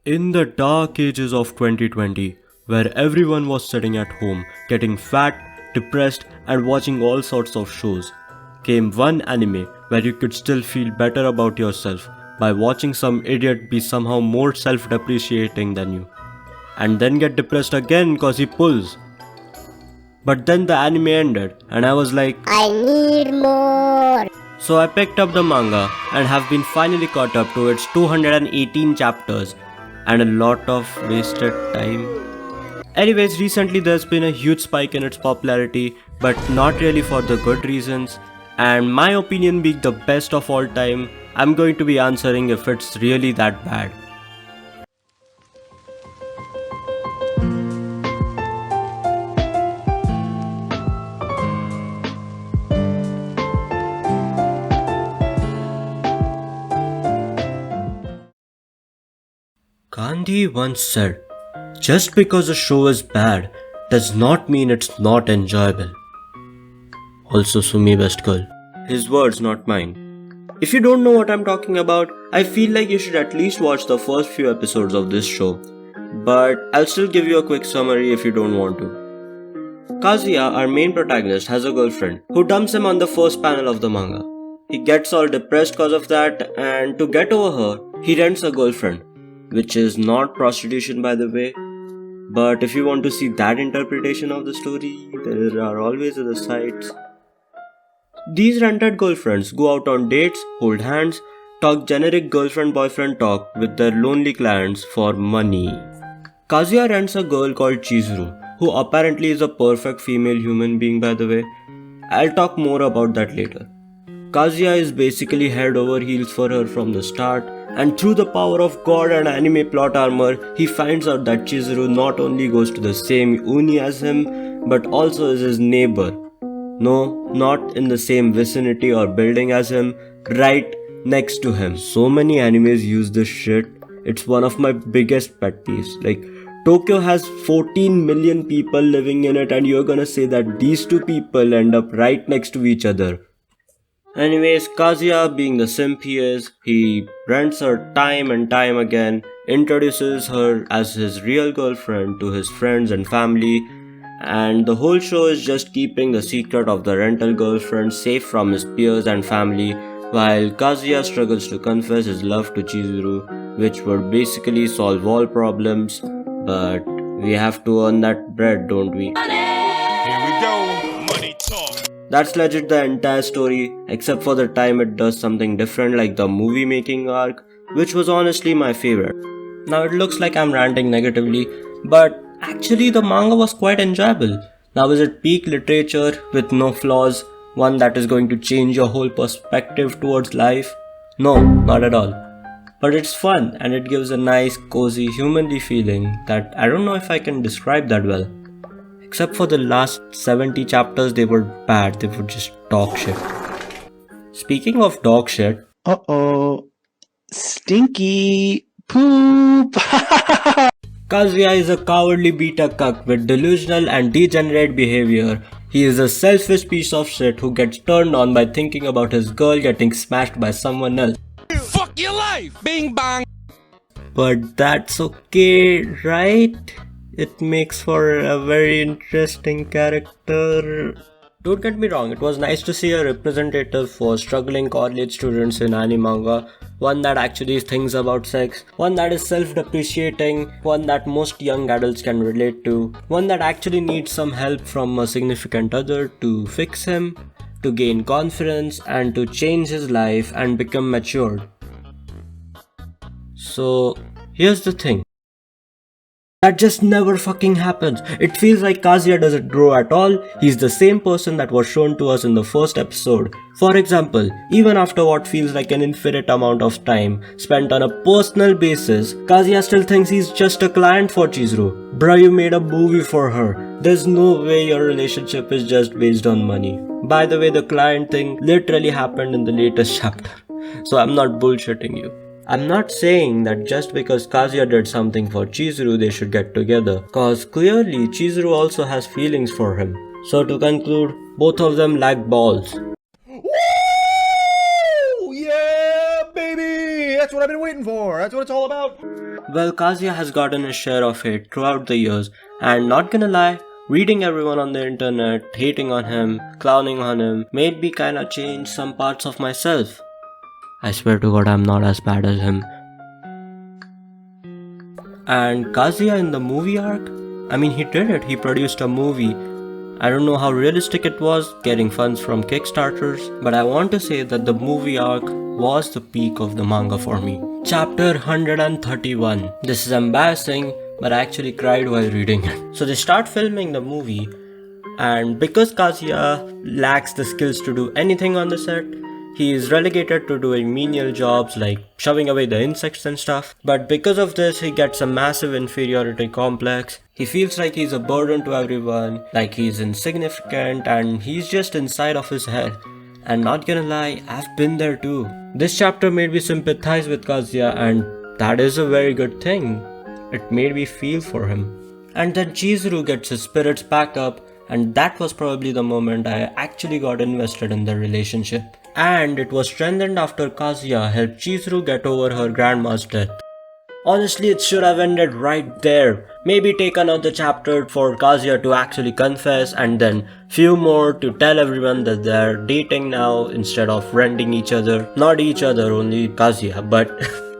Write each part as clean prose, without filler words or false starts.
In the dark ages of 2020, where everyone was sitting at home, getting fat, depressed, and watching all sorts of shows, came one anime where you could still feel better about yourself by watching some idiot be somehow more self depreciating than you, and then get depressed again cause he pulls. But then the anime ended, and I was like, I need more. So I picked up the manga and have been finally caught up to its 218 chapters and a lot of wasted time. Anyways, recently there's been a huge spike in its popularity, but not really for the good reasons. And my opinion being the best of all time, I'm going to be answering if it's really that bad. Gandhi once said, just because a show is bad does not mean it's not enjoyable. Also Sumi Best Girl. His words, not mine. If you don't know what I'm talking about, I feel like you should at least watch the first few episodes of this show. But I'll still give you a quick summary if you don't want to. Kazuya, our main protagonist, has a girlfriend who dumps him on the first panel of the manga. He gets all depressed because of that, and to get over her, he rents a girlfriend. Which is not prostitution, by the way. But if you want to see that interpretation of the story, there are always other sites. These rented girlfriends go out on dates, hold hands, talk generic girlfriend-boyfriend talk with their lonely clients for money. Kazuya rents a girl called Chizuru, who apparently is a perfect female human being, by the way. I'll talk more about that later. Kazuya is basically head over heels for her from the start, and through the power of God and anime plot armor, he finds out that Chizuru not only goes to the same uni as him, but also is his neighbor. No, not in the same vicinity or building as him, right next to him. So many animes use this shit. It's one of my biggest pet peeves. Like, Tokyo has 14 million people living in it, and you're gonna say that these two people end up right next to each other. Anyways, Kazuya, being the simp he is, he rents her time and time again, introduces her as his real girlfriend to his friends and family, and the whole show is just keeping the secret of the rental girlfriend safe from his peers and family, while Kazuya struggles to confess his love to Chizuru, which would basically solve all problems, but we have to earn that bread, don't we? Here we go, money talk. That's legit the entire story, except for the time it does something different like the movie making arc, which was honestly my favorite. Now it looks like I'm ranting negatively, but actually the manga was quite enjoyable. Now is it peak literature with no flaws, one that is going to change your whole perspective towards life? No, not at all. But it's fun and it gives a nice, cozy, humanly feeling that I don't know if I can describe that well. Except for the last 70 chapters, they were bad. They were just dog shit. Speaking of dog shit, Uh-oh. Stinky poop. Kazuya is a cowardly beta cuck with delusional and degenerate behavior. He is a selfish piece of shit who gets turned on by thinking about his girl getting smashed by someone else. Fuck your life! Bing bang! But that's okay, right? It makes for a very interesting character. Don't get me wrong, it was nice to see a representative for struggling college students in anime manga, one that actually thinks about sex, one that is self-depreciating, one that most young adults can relate to, one that actually needs some help from a significant other to fix him, to gain confidence, and to change his life and become matured. So, here's the thing. That just never fucking happens. It feels like Kazuya doesn't grow at all. He's the same person that was shown to us in the first episode. For example, even after what feels like an infinite amount of time spent on a personal basis, Kazuya still thinks he's just a client for Chizuru. Bruh, you made a movie for her. There's no way your relationship is just based on money. By the way, the client thing literally happened in the latest chapter. So I'm not bullshitting you. I'm not saying that just because Kazuya did something for Chizuru they should get together, cause clearly Chizuru also has feelings for him. So to conclude, both of them lack balls. Woo! Yeah, baby! That's what I've been waiting for. That's what it's all about. Well, Kazuya has gotten his share of hate throughout the years, and not gonna lie, reading everyone on the internet, hating on him, clowning on him, made me kinda change some parts of myself. I swear to God, I'm not as bad as him. And Kazuya in the movie arc, I mean, he did it. He produced a movie. I don't know how realistic it was, getting funds from Kickstarters, but I want to say that the movie arc was the peak of the manga for me. Chapter 131. This is embarrassing, but I actually cried while reading it. So they start filming the movie, and because Kazuya lacks the skills to do anything on the set, he is relegated to doing menial jobs like shoving away the insects and stuff. But because of this, he gets a massive inferiority complex. He feels like he's a burden to everyone, like he's insignificant, and he's just inside of his head. And not gonna lie, I've been there too. This chapter made me sympathize with Kazuya, and that is a very good thing. It made me feel for him. And then Chizuru gets his spirits back up, and that was probably the moment I actually got invested in the relationship. And it was strengthened after Kazuya helped Chizuru get over her grandma's death. Honestly, it should have ended right there. Maybe take another chapter for Kazuya to actually confess, and then few more to tell everyone that they're dating now instead of renting each other. Not each other, only Kazuya, but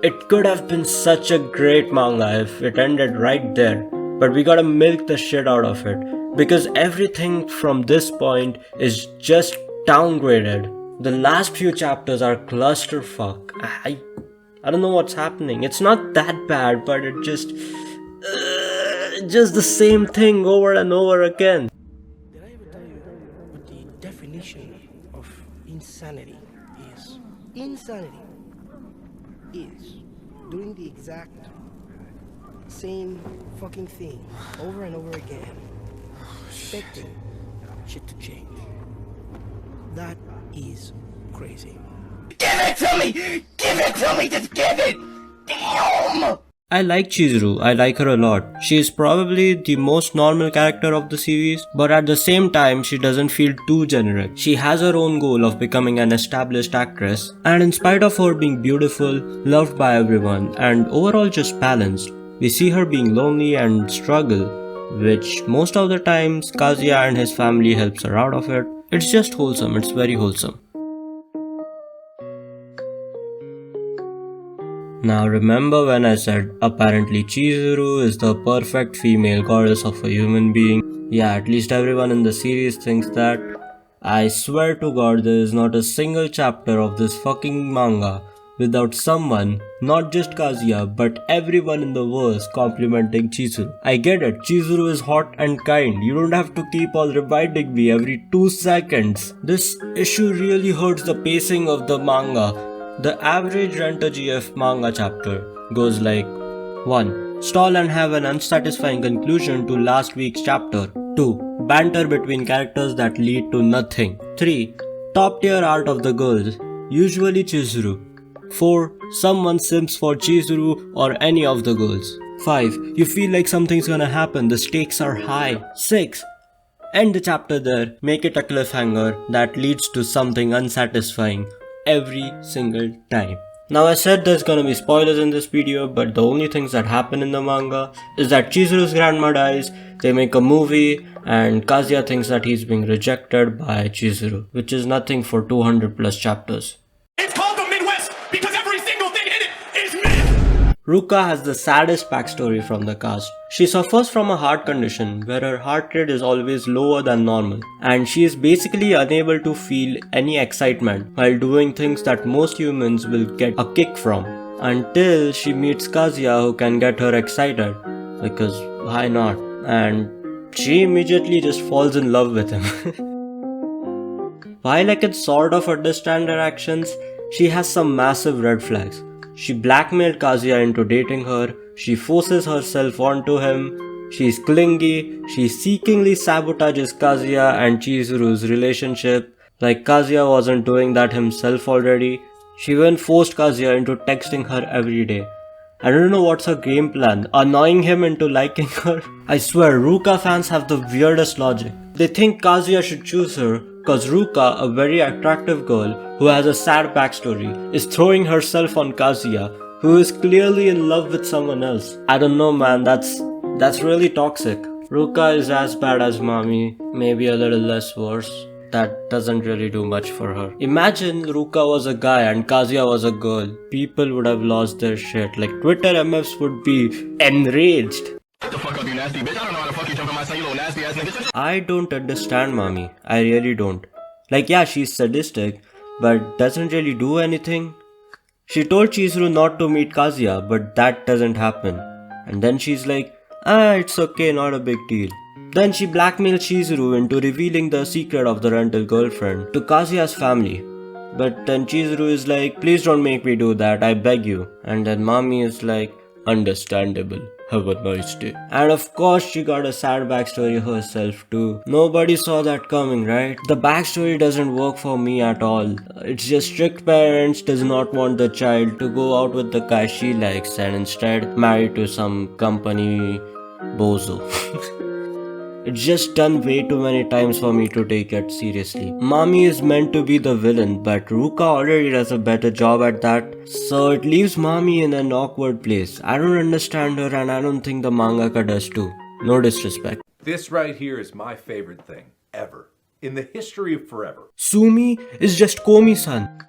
it could have been such a great manga if it ended right there. But we gotta milk the shit out of it, because everything from this point is just downgraded. The last few chapters are clusterfuck. I don't know what's happening. It's not that bad, but it just the same thing over and over again. Did I ever tell you what the definition of insanity is? Insanity is doing the exact same fucking thing over and over again, expecting shit to change. That is crazy. Give it to me! Give it to me! Just give it! Damn! I like Chizuru, I like her a lot. She is probably the most normal character of the series, but at the same time she doesn't feel too generic. She has her own goal of becoming an established actress, and in spite of her being beautiful, loved by everyone, and overall just balanced, we see her being lonely and struggle, which most of the times Kazuya and his family helps her out of it. It's just wholesome, it's very wholesome. Now remember when I said apparently Chizuru is the perfect female goddess of a human being? Yeah, at least everyone in the series thinks that. I swear to God, there is not a single chapter of this fucking manga without someone, not just Kazuya, but everyone in the verse complimenting Chizuru. I get it, Chizuru is hot and kind, you don't have to keep on reminding me every 2 seconds. This issue really hurts the pacing of the manga. The average Rent a GF manga chapter goes like 1. Stall and have an unsatisfying conclusion to last week's chapter. 2. Banter between characters that lead to nothing. 3. Top tier art of the girls, usually Chizuru. 4. Someone simps for Chizuru or any of the girls. 5. You feel like something's gonna happen, the stakes are high. 6. End the chapter there, make it a cliffhanger that leads to something unsatisfying every single time. Now I said there's gonna be spoilers in this video, but the only things that happen in the manga is that Chizuru's grandma dies, they make a movie, and Kazuya thinks that he's being rejected by Chizuru, which is nothing for 200 plus chapters. It's called the Midwest because every single thing in it is mid! Ruka has the saddest backstory from the cast. She suffers from a heart condition where her heart rate is always lower than normal, and she is basically unable to feel any excitement while doing things that most humans will get a kick from, until she meets Kazuya who can get her excited, because why not? And she immediately just falls in love with him. While I can sort of understand her actions, she has some massive red flags. She blackmailed Kazuya into dating her, she forces herself onto him, she's clingy, she seekingly sabotages Kazuya and Chizuru's relationship, like Kazuya wasn't doing that himself already. She even forced Kazuya into texting her every day. I don't know what's her game plan, annoying him into liking her? I swear, Ruka fans have the weirdest logic. They think Kazuya should choose her, Cause Ruka, a very attractive girl who has a sad backstory, is throwing herself on Kazuya, who is clearly in love with someone else. I don't know, man, that's really toxic. Ruka is as bad as Mami, maybe a little less worse. That doesn't really do much for her. Imagine Ruka was a guy and Kazuya was a girl. People would have lost their shit. Like Twitter MFs would be enraged. Get the fuck up, you nasty bitch. I don't know how the fuck you jump in my cell, you little nasty ass nigga. I don't understand Mami. I really don't. Like, yeah, she's sadistic, but doesn't really do anything. She told Chizuru not to meet Kazuya, but that doesn't happen. And then she's like, it's okay, not a big deal. Then she blackmails Chizuru into revealing the secret of the rental girlfriend to Kazuya's family. But then Chizuru is like, please don't make me do that, I beg you. And then Mami is like, understandable. Have a nice day. And of course she got a sad backstory herself too. Nobody saw that coming, right? The backstory doesn't work for me at all. It's just strict parents does not want the child to go out with the guy she likes and instead marry to some company bozo. It's just done way too many times for me to take it seriously. Mami is meant to be the villain, but Ruka already does a better job at that, so it leaves Mami in an awkward place. I don't understand her and I don't think the mangaka does too. No disrespect. This right here is my favorite thing ever. In the history of forever. Sumi is just Komi-san.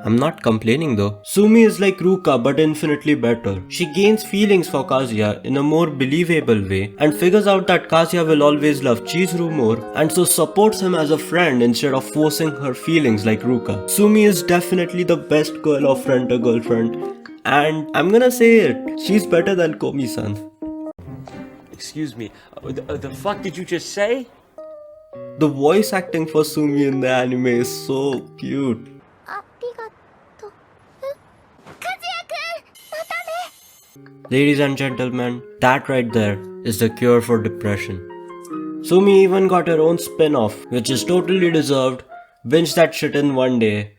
I'm not complaining though. Sumi is like Ruka but infinitely better. She gains feelings for Kazuya in a more believable way and figures out that Kazuya will always love Chizuru more and so supports him as a friend instead of forcing her feelings like Ruka. Sumi is definitely the best girl of friend to girlfriend and I'm gonna say it, she's better than Komi-san. Excuse me, the fuck did you just say? The voice acting for Sumi in the anime is so cute. Ladies and gentlemen, that right there is the cure for depression. Sumi even got her own spin-off, which is totally deserved. Binge that shit in one day.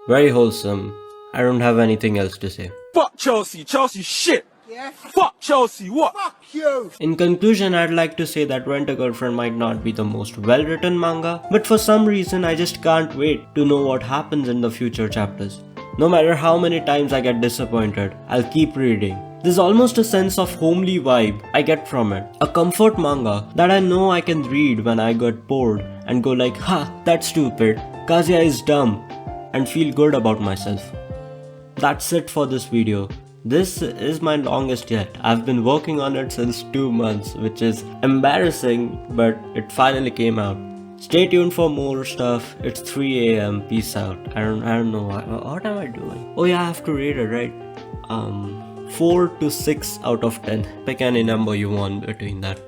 Very wholesome. I don't have anything else to say. Fuck Chelsea, Chelsea shit! Yeah? Fuck Chelsea, what? Fuck you! In conclusion, I'd like to say that Rent a Girlfriend might not be the most well-written manga, but for some reason I just can't wait to know what happens in the future chapters. No matter how many times I get disappointed, I'll keep reading. There's almost a sense of homely vibe I get from it. A comfort manga that I know I can read when I get bored and go like, ha, that's stupid, Kazuya is dumb, and feel good about myself. That's it for this video. This is my longest yet. I've been working on it since 2 months, which is embarrassing, but it finally came out. Stay tuned for more stuff. It's 3 AM. Peace out. I don't know what am I doing? Oh yeah, I have to rate it, right? 4 to 6 out of 10. Pick any number you want between that.